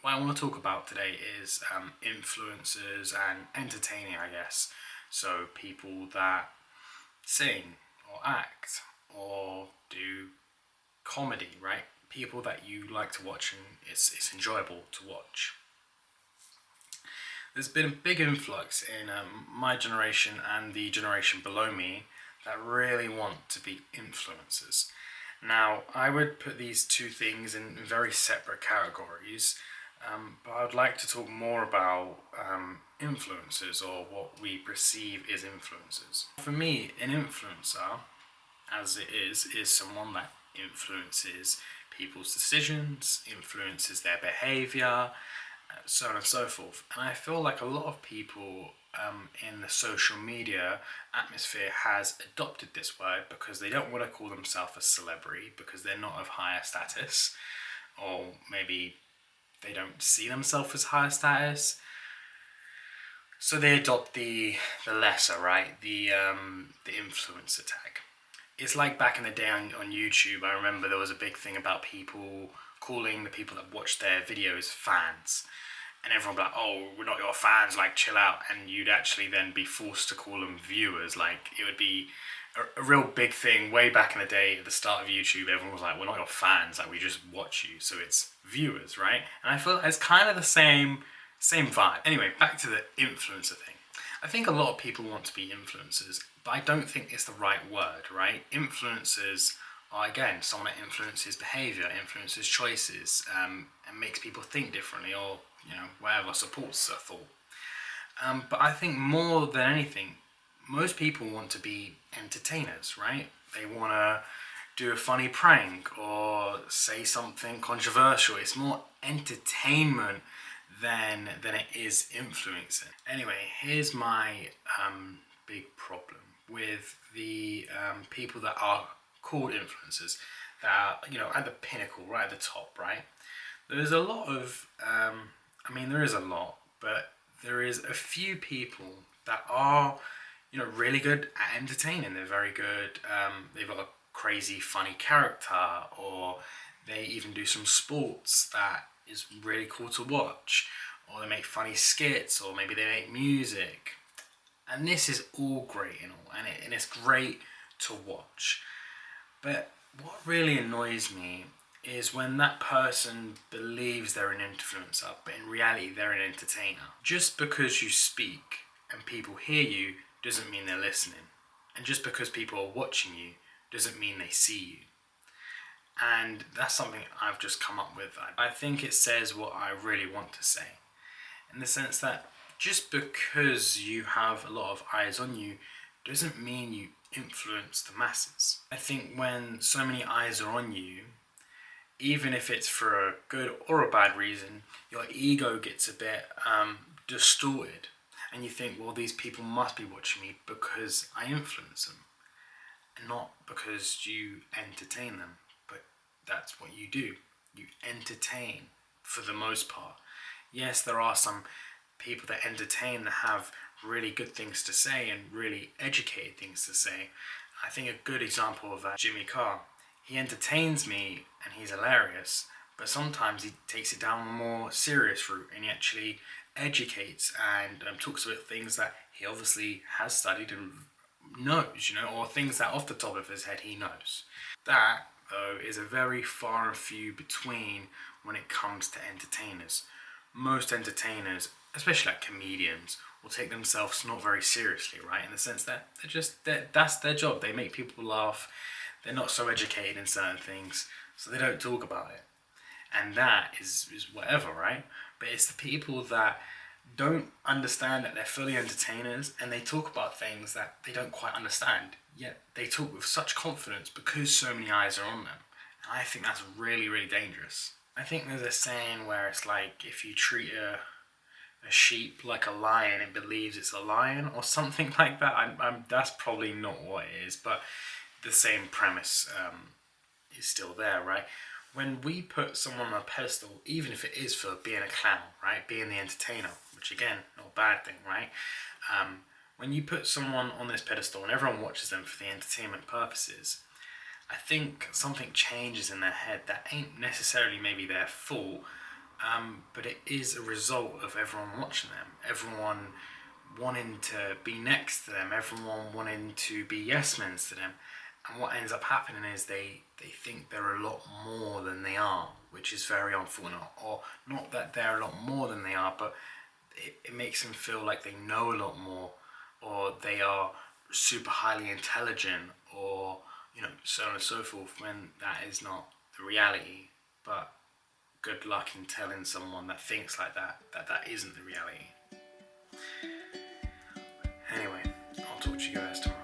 What I want to talk about today is influencers and entertaining, I guess. So people that sing or act or do comedy, right? People that you like to watch and it's enjoyable to watch. There's been a big influx in my generation and the generation below me that really want to be influencers. Now, I would put these two things in very separate categories, but I would like to talk more about influencers or what we perceive as influencers. For me, an influencer, as it is someone that influences people's decisions, influences their behavior, so on and so forth. And I feel like a lot of people in the social media atmosphere has adopted this word because they don't want to call themselves a celebrity because they're not of higher status, or maybe they don't see themselves as higher status. So they adopt the lesser, right? The influencer tag. It's like back in the day on YouTube. I remember there was a big thing about people calling the people that watch their videos fans. And everyone would be like, oh, we're not your fans, like, chill out. And you'd actually then be forced to call them viewers. Like, it would be a real big thing way back in the day at the start of YouTube. Everyone was like, we're not your fans, like, we just watch you. So it's viewers, right? And I feel like it's kind of the same vibe. Anyway, back to the influencer thing. I think a lot of people want to be influencers, but I don't think it's the right word, right? Influencers are, again, someone that influences behavior, influences choices, and makes people think differently, or whatever, supports a thought. But I think more than anything, most people want to be entertainers, right? They want to do a funny prank or say something controversial. It's more entertainment than it is influencing. Anyway, here's my big problem with the people that are called influencers, that are at the pinnacle, right at the top, right? There's a lot of there is a lot, but there is a few people that are really good at entertaining. They're very good. They've got a crazy funny character, or they even do some sports that is really cool to watch, or they make funny skits, or maybe they make music. And this is all great and all, and it's great to watch. But what really annoys me is when that person believes they're an influencer, but in reality they're an entertainer. Just because you speak and people hear you doesn't mean they're listening. And just because people are watching you doesn't mean they see you. And that's something I've just come up with. I think it says what I really want to say, in the sense that just because you have a lot of eyes on you doesn't mean you influence the masses. I think when so many eyes are on you, even if it's for a good or a bad reason, your ego gets a bit distorted. And you think, well, these people must be watching me because I influence them, and not because you entertain them. But that's what you do. You entertain for the most part. Yes, there are some people that entertain that have really good things to say and really educated things to say. I think a good example of that, Jimmy Carr. He entertains me and he's hilarious, but sometimes he takes it down a more serious route and he actually educates and talks about things that he obviously has studied and knows, or things that off the top of his head he knows. That, though, is a very far and few between when it comes to entertainers. Most entertainers, especially like comedians, will take themselves not very seriously, right? In the sense that that's their job. They make people laugh. They're not so educated in certain things, so they don't talk about it. And that is whatever, right? But it's the people that don't understand that they're fully entertainers and they talk about things that they don't quite understand, yet they talk with such confidence because so many eyes are on them. And I think that's really, really dangerous. I think there's a saying where it's like, if you treat a sheep like a lion, it believes it's a lion, or something like that. That's probably not what it is, but the same premise is still there, right? When we put someone on a pedestal, even if it is for being a clown, right, being the entertainer, which again, not a bad thing, right? When you put someone on this pedestal and everyone watches them for the entertainment purposes, I think something changes in their head that ain't necessarily maybe their fault, but it is a result of everyone watching them, everyone wanting to be next to them, everyone wanting to be yes men to them. And what ends up happening is they think they're a lot more than they are, which is very unfortunate. Or not that they're a lot more than they are, but it makes them feel like they know a lot more, or they are super highly intelligent, or so on and so forth, when that is not the reality. But good luck in telling someone that thinks like that that isn't the reality. Anyway, I'll talk to you guys tomorrow.